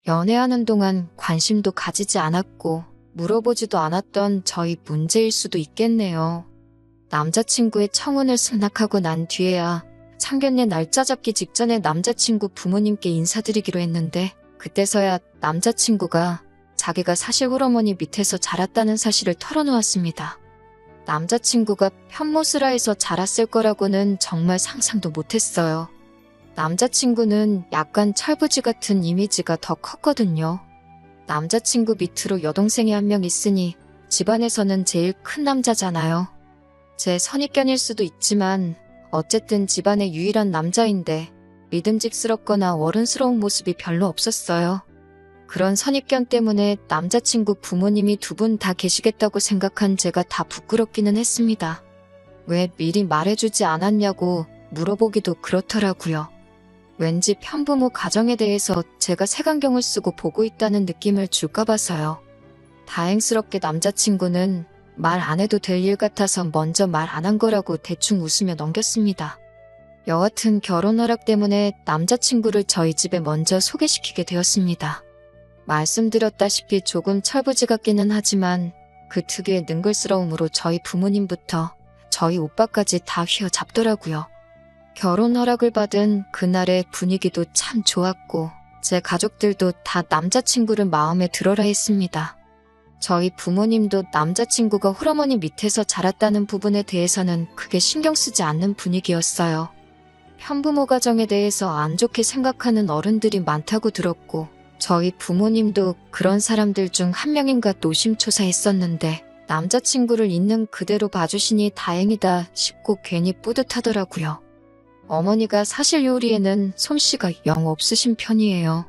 연애하는 동안 관심도 가지지 않았고 물어보지도 않았던 저희 문제일 수도 있겠네요. 남자친구의 청혼을 승낙하고 난 뒤에야 상견례 날짜 잡기 직전에 남자친구 부모님께 인사드리기로 했는데 그때서야 남자친구가 자기가 사실 홀어머니 밑에서 자랐다는 사실을 털어놓았습니다. 남자친구가 편모스라에서 자랐을 거라고는 정말 상상도 못했어요. 남자친구는 약간 철부지 같은 이미지가 더 컸거든요. 남자친구 밑으로 여동생이 한 명 있으니 집안에서는 제일 큰 남자잖아요. 제 선입견일 수도 있지만 어쨌든 집안의 유일한 남자인데 믿음직스럽거나 어른스러운 모습이 별로 없었어요. 그런 선입견 때문에 남자친구 부모님이 두 분 다 계시겠다고 생각한 제가 다 부끄럽기는 했습니다. 왜 미리 말해주지 않았냐고 물어보기도 그렇더라고요. 왠지 편부모 가정에 대해서 제가 색안경을 쓰고 보고 있다는 느낌을 줄까 봐서요. 다행스럽게 남자친구는 말 안 해도 될 일 같아서 먼저 말 안 한 거라고 대충 웃으며 넘겼습니다. 여하튼 결혼 허락 때문에 남자친구를 저희 집에 먼저 소개시키게 되었습니다. 말씀드렸다시피 조금 철부지 같기는 하지만 그 특유의 능글스러움으로 저희 부모님부터 저희 오빠까지 다 휘어잡더라고요. 결혼 허락을 받은 그날의 분위기도 참 좋았고 제 가족들도 다 남자친구를 마음에 들어라 했습니다. 저희 부모님도 남자친구가 홀어머니 밑에서 자랐다는 부분에 대해서는 크게 신경 쓰지 않는 분위기였어요. 편부모 가정에 대해서 안 좋게 생각하는 어른들이 많다고 들었고 저희 부모님도 그런 사람들 중 한 명인가 노심초사했었는데 남자친구를 있는 그대로 봐주시니 다행이다 싶고 괜히 뿌듯하더라고요. 어머니가 사실 요리에는 솜씨가 영 없으신 편이에요.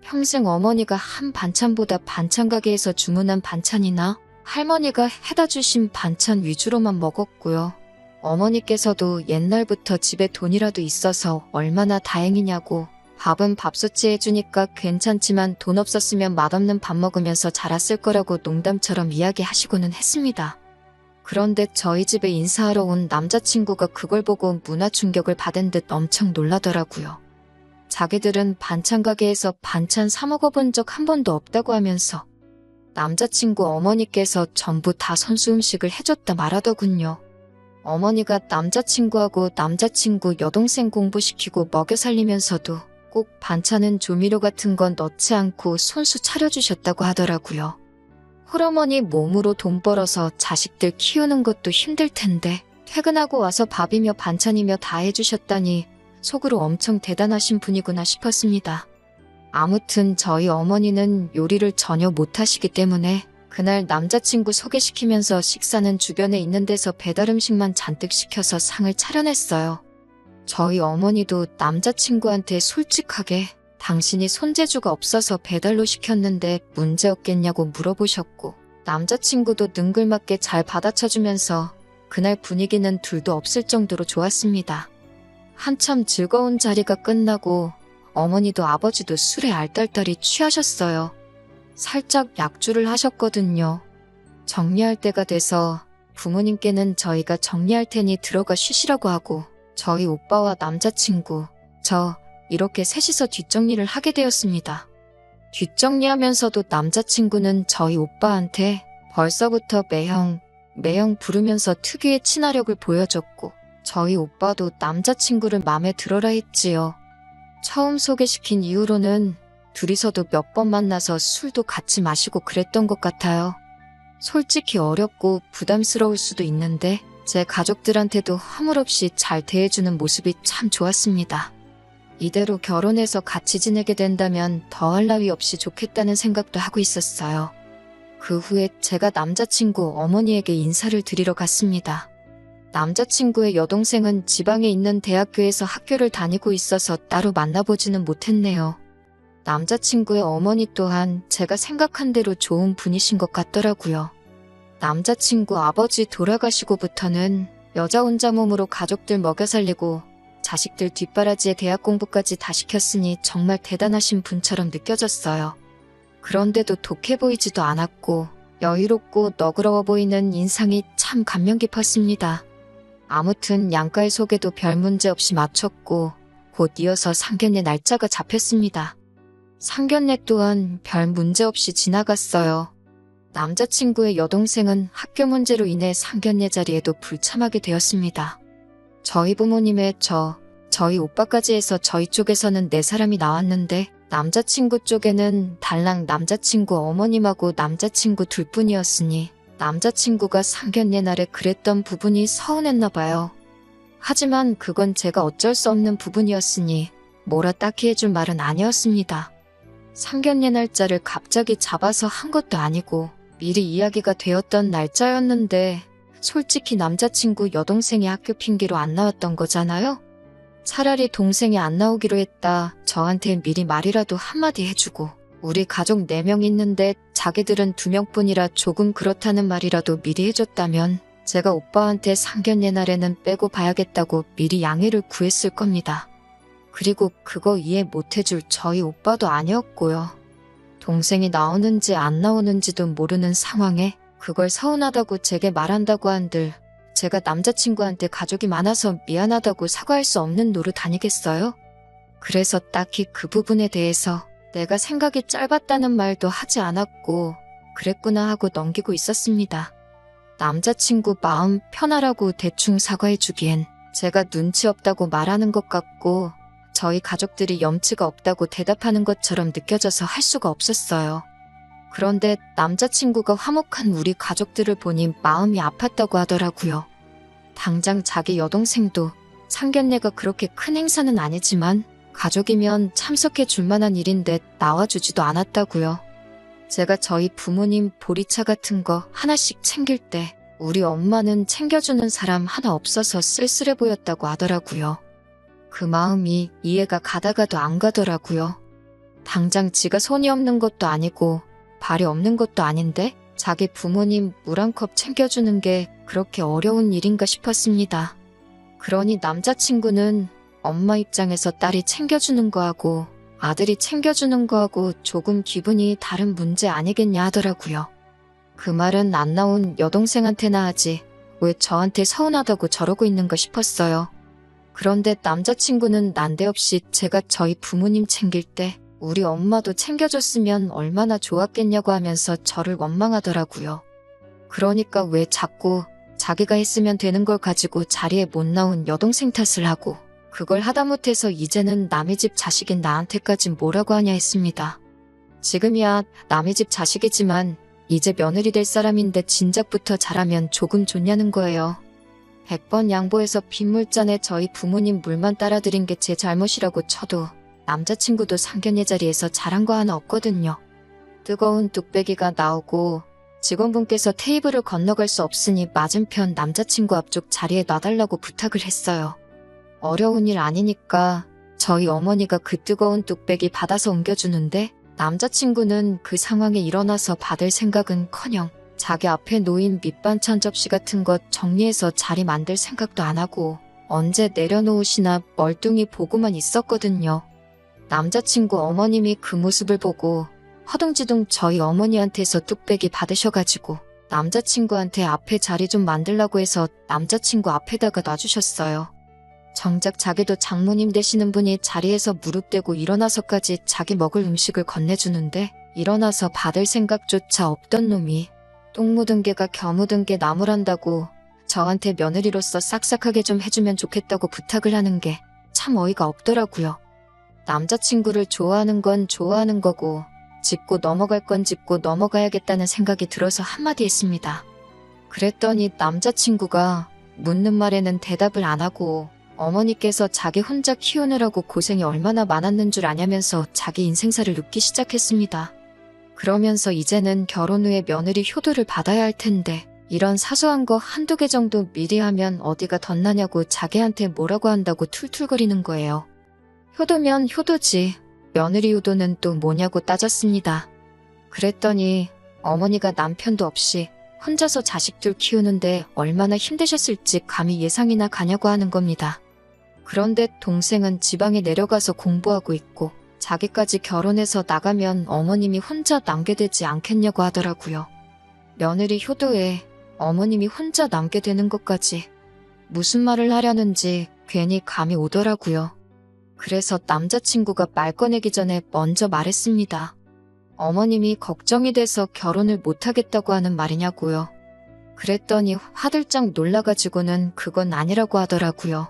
평생 어머니가 한 반찬보다 반찬 가게에서 주문한 반찬이나 할머니가 해다 주신 반찬 위주로만 먹었고요. 어머니께서도 옛날부터 집에 돈이라도 있어서 얼마나 다행이냐고 밥은 밥솥이 해주니까 괜찮지만 돈 없었으면 맛없는 밥 먹으면서 자랐을 거라고 농담처럼 이야기하시고는 했습니다. 그런데 저희 집에 인사하러 온 남자친구가 그걸 보고 문화 충격을 받은 듯 엄청 놀라더라고요. 자기들은 반찬 가게에서 반찬 사 먹어본 적 한 번도 없다고 하면서 남자친구 어머니께서 전부 다 선수 음식을 해줬다 말하더군요. 어머니가 남자친구하고 남자친구 여동생 공부시키고 먹여 살리면서도 꼭 반찬은 조미료 같은 건 넣지 않고 손수 차려주셨다고 하더라고요. 홀어머니 몸으로 돈 벌어서 자식들 키우는 것도 힘들 텐데 퇴근하고 와서 밥이며 반찬이며 다 해주셨다니 속으로 엄청 대단하신 분이구나 싶었습니다. 아무튼 저희 어머니는 요리를 전혀 못하시기 때문에 그날 남자친구 소개시키면서 식사는 주변에 있는 데서 배달음식만 잔뜩 시켜서 상을 차려냈어요. 저희 어머니도 남자친구한테 솔직하게 당신이 손재주가 없어서 배달로 시켰는데 문제 없겠냐고 물어보셨고 남자친구도 능글맞게 잘 받아쳐주면서 그날 분위기는 둘도 없을 정도로 좋았습니다. 한참 즐거운 자리가 끝나고 어머니도 아버지도 술에 알딸딸이 취하셨어요. 살짝 약주를 하셨거든요. 정리할 때가 돼서 부모님께는 저희가 정리할 테니 들어가 쉬시라고 하고 저희 오빠와 남자친구, 저 이렇게 셋이서 뒷정리를 하게 되었습니다. 뒷정리하면서도 남자친구는 저희 오빠한테 벌써부터 매형 부르면서 특유의 친화력을 보여줬고 저희 오빠도 남자친구를 맘에 들어라 했지요. 처음 소개시킨 이후로는 둘이서도 몇 번 만나서 술도 같이 마시고 그랬던 것 같아요. 솔직히 어렵고 부담스러울 수도 있는데 제 가족들한테도 허물없이 잘 대해주는 모습이 참 좋았습니다. 이대로 결혼해서 같이 지내게 된다면 더할 나위 없이 좋겠다는 생각도 하고 있었어요. 그 후에 제가 남자친구 어머니에게 인사를 드리러 갔습니다. 남자친구의 여동생은 지방에 있는 대학교에서 학교를 다니고 있어서 따로 만나보지는 못했네요. 남자친구의 어머니 또한 제가 생각한 대로 좋은 분이신 것 같더라고요. 남자친구 아버지 돌아가시고부터는 여자 혼자 몸으로 가족들 먹여 살리고 자식들 뒷바라지에 대학 공부까지 다 시켰으니 정말 대단하신 분처럼 느껴졌어요. 그런데도 독해 보이지도 않았고 여유롭고 너그러워 보이는 인상이 참 감명 깊었습니다. 아무튼 양가의 소개도 별 문제 없이 마쳤고 곧 이어서 상견례 날짜가 잡혔습니다. 상견례 또한 별 문제 없이 지나갔어요. 남자친구의 여동생은 학교 문제로 인해 상견례 자리에도 불참하게 되었습니다. 저희 부모님의 저희 오빠까지 해서 저희 쪽에서는 4사람이 나왔는데 남자친구 쪽에는 달랑 남자친구 어머님하고 남자친구 둘뿐이었으니 남자친구가 상견례 날에 그랬던 부분이 서운했나 봐요. 하지만 그건 제가 어쩔 수 없는 부분이었으니 뭐라 딱히 해줄 말은 아니었습니다. 상견례 날짜를 갑자기 잡아서 한 것도 아니고 미리 이야기가 되었던 날짜였는데 솔직히 남자친구 여동생이 학교 핑계로 안 나왔던 거잖아요? 차라리 동생이 안 나오기로 했다. 저한테 미리 말이라도 한마디 해주고 우리 가족 4명 있는데 자기들은 2명뿐이라 조금 그렇다는 말이라도 미리 해줬다면 제가 오빠한테 상견례 날에는 빼고 봐야겠다고 미리 양해를 구했을 겁니다. 그리고 그거 이해 못해줄 저희 오빠도 아니었고요. 동생이 나오는지 안 나오는지도 모르는 상황에 그걸 서운하다고 제게 말한다고 한들 제가 남자친구한테 가족이 많아서 미안하다고 사과할 수 없는 노릇 아니겠어요? 그래서 딱히 그 부분에 대해서 내가 생각이 짧았다는 말도 하지 않았고 그랬구나 하고 넘기고 있었습니다. 남자친구 마음 편하라고 대충 사과해주기엔 제가 눈치 없다고 말하는 것 같고 저희 가족들이 염치가 없다고 대답하는 것처럼 느껴져서 할 수가 없었어요. 그런데 남자친구가 화목한 우리 가족들을 보니 마음이 아팠다고 하더라고요. 당장 자기 여동생도 상견례가 그렇게 큰 행사는 아니지만 가족이면 참석해 줄 만한 일인데 나와주지도 않았다고요. 제가 저희 부모님 보리차 같은 거 하나씩 챙길 때 우리 엄마는 챙겨주는 사람 하나 없어서 쓸쓸해 보였다고 하더라고요. 그 마음이 이해가 가다가도 안 가더라고요. 당장 지가 손이 없는 것도 아니고 발이 없는 것도 아닌데 자기 부모님 물 한 컵 챙겨주는 게 그렇게 어려운 일인가 싶었습니다. 그러니 남자친구는 엄마 입장에서 딸이 챙겨주는 거하고 아들이 챙겨주는 거하고 조금 기분이 다른 문제 아니겠냐 하더라고요. 그 말은 안 나온 여동생한테나 하지 왜 저한테 서운하다고 저러고 있는가 싶었어요. 그런데 남자친구는 난데없이 제가 저희 부모님 챙길 때 우리 엄마도 챙겨줬으면 얼마나 좋았겠냐고 하면서 저를 원망하더라고요. 그러니까 왜 자꾸 자기가 했으면 되는 걸 가지고 자리에 못 나온 여동생 탓을 하고 그걸 하다못해서 이제는 남의 집 자식인 나한테까지 뭐라고 하냐 했습니다. 지금이야 남의 집 자식이지만 이제 며느리 될 사람인데 진작부터 잘하면 조금 좋냐는 거예요. 100번 양보해서 빗물잔에 저희 부모님 물만 따라드린 게 제 잘못이라고 쳐도 남자친구도 상견례 자리에서 잘한 거 하나 없거든요. 뜨거운 뚝배기가 나오고 직원분께서 테이블을 건너갈 수 없으니 맞은편 남자친구 앞쪽 자리에 놔달라고 부탁을 했어요. 어려운 일 아니니까 저희 어머니가 그 뜨거운 뚝배기 받아서 옮겨주는데 남자친구는 그 상황에 일어나서 받을 생각은커녕 자기 앞에 놓인 밑반찬 접시 같은 것 정리해서 자리 만들 생각도 안 하고 언제 내려놓으시나 멀뚱히 보고만 있었거든요. 남자친구 어머님이 그 모습을 보고 허둥지둥 저희 어머니한테서 뚝배기 받으셔가지고 남자친구한테 앞에 자리 좀 만들라고 해서 남자친구 앞에다가 놔주셨어요. 정작 자기도 장모님 되시는 분이 자리에서 무릎 대고 일어나서까지 자기 먹을 음식을 건네주는데 일어나서 받을 생각조차 없던 놈이 똥 묻은 개가 겨 묻은 개 나무란다고 저한테 며느리로서 싹싹하게 좀 해주면 좋겠다고 부탁을 하는 게 참 어이가 없더라고요. 남자친구를 좋아하는 건 좋아하는 거고 짚고 넘어갈 건 짚고 넘어가야겠다는 생각이 들어서 한마디 했습니다. 그랬더니 남자친구가 묻는 말에는 대답을 안 하고 어머니께서 자기 혼자 키우느라고 고생이 얼마나 많았는 줄 아냐면서 자기 인생사를 눕기 시작했습니다. 그러면서 이제는 결혼 후에 며느리 효도를 받아야 할 텐데 이런 사소한 거 한두 개 정도 미리 하면 어디가 덧나냐고 자기한테 뭐라고 한다고 툴툴거리는 거예요. 효도면 효도지 며느리 효도는 또 뭐냐고 따졌습니다. 그랬더니 어머니가 남편도 없이 혼자서 자식들 키우는데 얼마나 힘드셨을지 감히 예상이나 가냐고 하는 겁니다. 그런데 동생은 지방에 내려가서 공부하고 있고 자기까지 결혼해서 나가면 어머님이 혼자 남게 되지 않겠냐고 하더라고요. 며느리 효도에 어머님이 혼자 남게 되는 것까지 무슨 말을 하려는지 괜히 감이 오더라고요. 그래서 남자친구가 말 꺼내기 전에 먼저 말했습니다. 어머님이 걱정이 돼서 결혼을 못하겠다고 하는 말이냐고요. 그랬더니 화들짝 놀라가지고는 그건 아니라고 하더라고요.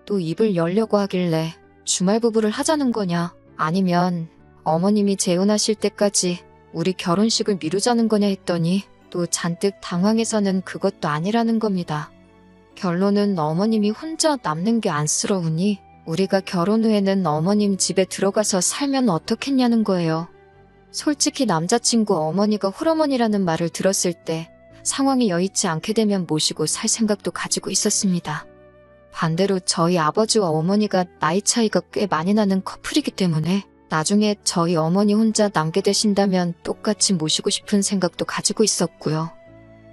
또 입을 열려고 하길래 주말 부부를 하자는 거냐, 아니면 어머님이 재혼하실 때까지 우리 결혼식을 미루자는 거냐 했더니 또 잔뜩 당황해서는 그것도 아니라는 겁니다. 결론은 어머님이 혼자 남는 게 안쓰러우니 우리가 결혼 후에는 어머님 집에 들어가서 살면 어떻겠냐는 거예요. 솔직히 남자친구 어머니가 홀어머니라는 말을 들었을 때 상황이 여의치 않게 되면 모시고 살 생각도 가지고 있었습니다. 반대로 저희 아버지와 어머니가 나이 차이가 꽤 많이 나는 커플이기 때문에 나중에 저희 어머니 혼자 남게 되신다면 똑같이 모시고 싶은 생각도 가지고 있었고요.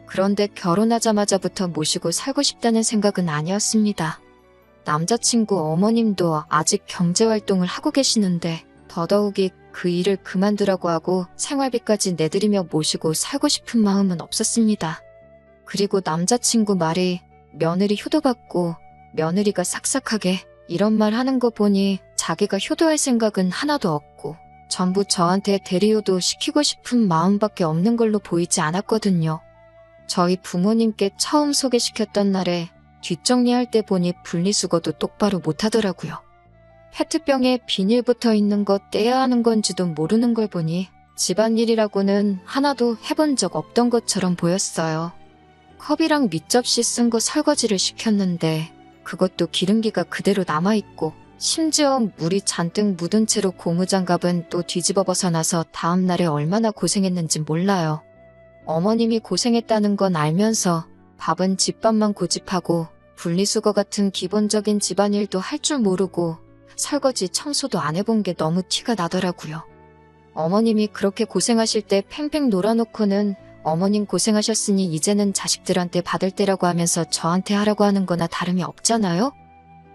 그런데 결혼하자마자부터 모시고 살고 싶다는 생각은 아니었습니다. 남자친구 어머님도 아직 경제활동을 하고 계시는데 더더욱이 그 일을 그만두라고 하고 생활비까지 내드리며 모시고 살고 싶은 마음은 없었습니다. 그리고 남자친구 말이 며느리 효도받고 며느리가 싹싹하게 이런 말 하는 거 보니 자기가 효도할 생각은 하나도 없고 전부 저한테 대리효도 시키고 싶은 마음밖에 없는 걸로 보이지 않았거든요. 저희 부모님께 처음 소개시켰던 날에 뒷정리할 때 보니 분리수거도 똑바로 못하더라고요. 페트병에 비닐 붙어 있는 거 떼야 하는 건지도 모르는 걸 보니 집안일이라고는 하나도 해본 적 없던 것처럼 보였어요. 컵이랑 밑접시 쓴 거 설거지를 시켰는데 그것도 기름기가 그대로 남아있고 심지어 물이 잔뜩 묻은 채로 고무장갑은 또 뒤집어 벗어나서 다음날에 얼마나 고생했는지 몰라요. 어머님이 고생했다는 건 알면서 밥은 집밥만 고집하고 분리수거 같은 기본적인 집안일도 할 줄 모르고 설거지 청소도 안 해본 게 너무 티가 나더라고요. 어머님이 그렇게 고생하실 때 팽팽 놀아놓고는 어머님 고생하셨으니 이제는 자식들한테 받을 때라고 하면서 저한테 하라고 하는 거나 다름이 없잖아요?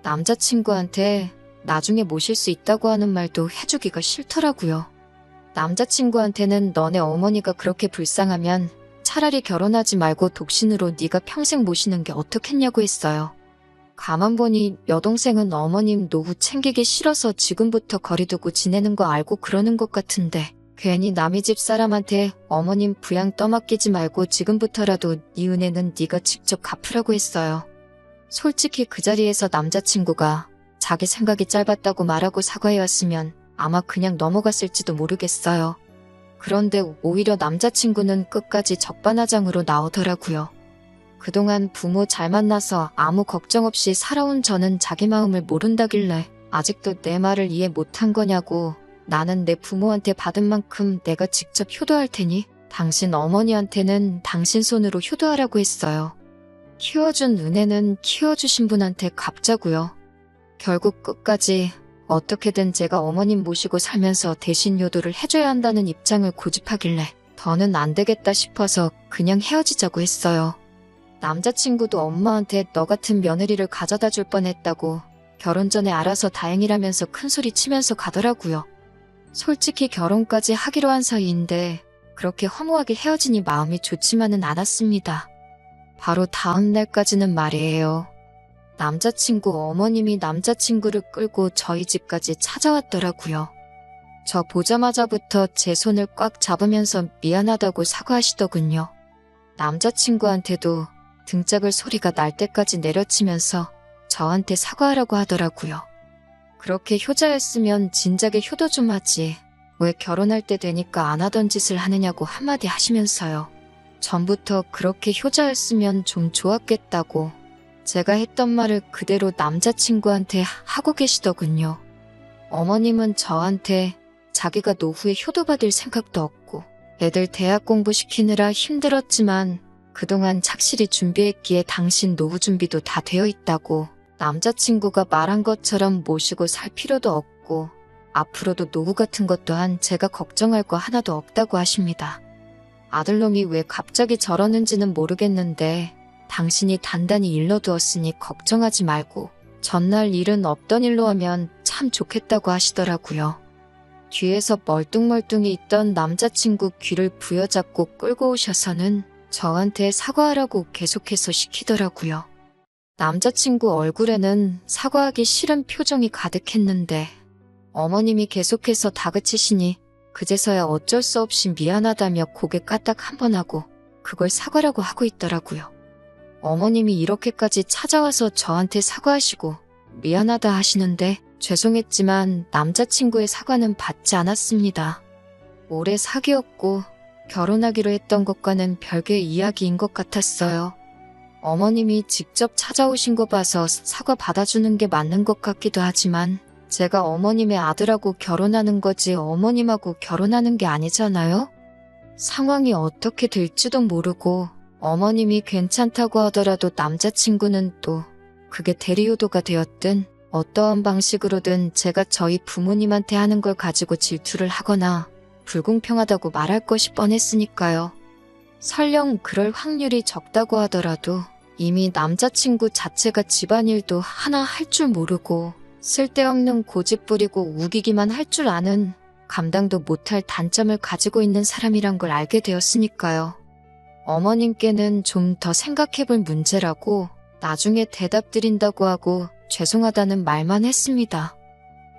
남자친구한테 나중에 모실 수 있다고 하는 말도 해주기가 싫더라고요. 남자친구한테는 너네 어머니가 그렇게 불쌍하면 차라리 결혼하지 말고 독신으로 네가 평생 모시는 게 어떻겠냐고 했어요. 가만 보니 여동생은 어머님 노후 챙기기 싫어서 지금부터 거리두고 지내는 거 알고 그러는 것 같은데 괜히 남의 집 사람한테 어머님 부양 떠맡기지 말고 지금부터라도 네 은혜는 네가 직접 갚으라고 했어요. 솔직히 그 자리에서 남자친구가 자기 생각이 짧았다고 말하고 사과해왔으면 아마 그냥 넘어갔을지도 모르겠어요. 그런데 오히려 남자친구는 끝까지 적반하장으로 나오더라고요. 그동안 부모 잘 만나서 아무 걱정 없이 살아온 저는 자기 마음을 모른다길래 아직도 내 말을 이해 못한 거냐고 나는 내 부모한테 받은 만큼 내가 직접 효도할 테니 당신 어머니한테는 당신 손으로 효도하라고 했어요. 키워준 은혜는 키워주신 분한테 갚자고요. 결국 끝까지 어떻게든 제가 어머님 모시고 살면서 대신 효도를 해줘야 한다는 입장을 고집하길래 더는 안 되겠다 싶어서 그냥 헤어지자고 했어요. 남자친구도 엄마한테 너 같은 며느리를 가져다 줄 뻔했다고 결혼 전에 알아서 다행이라면서 큰소리 치면서 가더라고요. 솔직히 결혼까지 하기로 한 사이인데 그렇게 허무하게 헤어지니 마음이 좋지만은 않았습니다. 바로 다음 날까지는 말이에요. 남자친구 어머님이 남자친구를 끌고 저희 집까지 찾아왔더라고요. 저 보자마자부터 제 손을 꽉 잡으면서 미안하다고 사과하시더군요. 남자친구한테도 등짝을 소리가 날 때까지 내려치면서 저한테 사과하라고 하더라고요. 그렇게 효자였으면 진작에 효도 좀 하지. 왜 결혼할 때 되니까 안 하던 짓을 하느냐고 한마디 하시면서요. 전부터 그렇게 효자였으면 좀 좋았겠다고 제가 했던 말을 그대로 남자친구한테 하고 계시더군요. 어머님은 저한테 자기가 노후에 효도받을 생각도 없고 애들 대학 공부시키느라 힘들었지만 그동안 착실히 준비했기에 당신 노후 준비도 다 되어 있다고 남자친구가 말한 것처럼 모시고 살 필요도 없고 앞으로도 노후 같은 것 또한 제가 걱정할 거 하나도 없다고 하십니다. 아들놈이 왜 갑자기 저러는지는 모르겠는데 당신이 단단히 일러두었으니 걱정하지 말고 전날 일은 없던 일로 하면 참 좋겠다고 하시더라고요. 뒤에서 멀뚱멀뚱히 있던 남자친구 귀를 부여잡고 끌고 오셔서는 저한테 사과하라고 계속해서 시키더라고요. 남자친구 얼굴에는 사과하기 싫은 표정이 가득했는데 어머님이 계속해서 다그치시니 그제서야 어쩔 수 없이 미안하다며 고개 까딱 한 번 하고 그걸 사과라고 하고 있더라고요. 어머님이 이렇게까지 찾아와서 저한테 사과하시고 미안하다 하시는데 죄송했지만 남자친구의 사과는 받지 않았습니다. 오래 사귀었고 결혼하기로 했던 것과는 별개의 이야기인 것 같았어요. 어머님이 직접 찾아오신 거 봐서 사과 받아주는 게 맞는 것 같기도 하지만 제가 어머님의 아들하고 결혼하는 거지 어머님하고 결혼하는 게 아니잖아요? 상황이 어떻게 될지도 모르고 어머님이 괜찮다고 하더라도 남자친구는 또 그게 대리효도가 되었든 어떠한 방식으로든 제가 저희 부모님한테 하는 걸 가지고 질투를 하거나 불공평하다고 말할 것이 뻔했으니까요. 설령 그럴 확률이 적다고 하더라도 이미 남자친구 자체가 집안일도 하나 할 줄 모르고 쓸데없는 고집 부리고 우기기만 할 줄 아는 감당도 못할 단점을 가지고 있는 사람이란 걸 알게 되었으니까요. 어머님께는 좀 더 생각해볼 문제라고 나중에 대답 드린다고 하고 죄송하다는 말만 했습니다.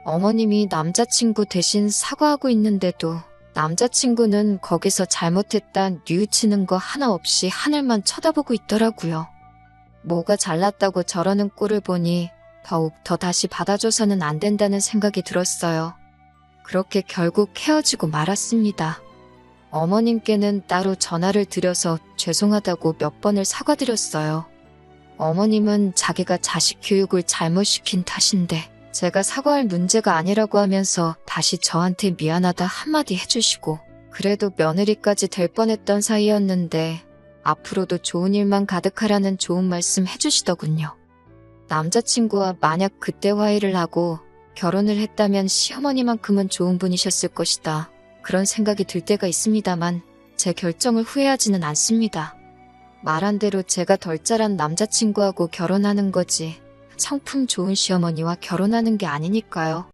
어머님이 남자친구 대신 사과하고 있는데도 남자친구는 거기서 잘못했다 뉘우치는 거 하나 없이 하늘만 쳐다보고 있더라고요. 뭐가 잘났다고 저러는 꼴을 보니 더욱 더 다시 받아줘서는 안 된다는 생각이 들었어요. 그렇게 결국 헤어지고 말았습니다. 어머님께는 따로 전화를 드려서 죄송하다고 몇 번을 사과드렸어요. 어머님은 자기가 자식 교육을 잘못시킨 탓인데 제가 사과할 문제가 아니라고 하면서 다시 저한테 미안하다 한마디 해주시고 그래도 며느리까지 될 뻔했던 사이였는데 앞으로도 좋은 일만 가득하라는 좋은 말씀 해주시더군요. 남자친구와 만약 그때 화해를 하고 결혼을 했다면 시어머니만큼은 좋은 분이셨을 것이다. 그런 생각이 들 때가 있습니다만 제 결정을 후회하지는 않습니다. 말한 대로 제가 덜 자란 남자친구하고 결혼하는 거지 성품 좋은 시어머니와 결혼하는 게 아니니까요.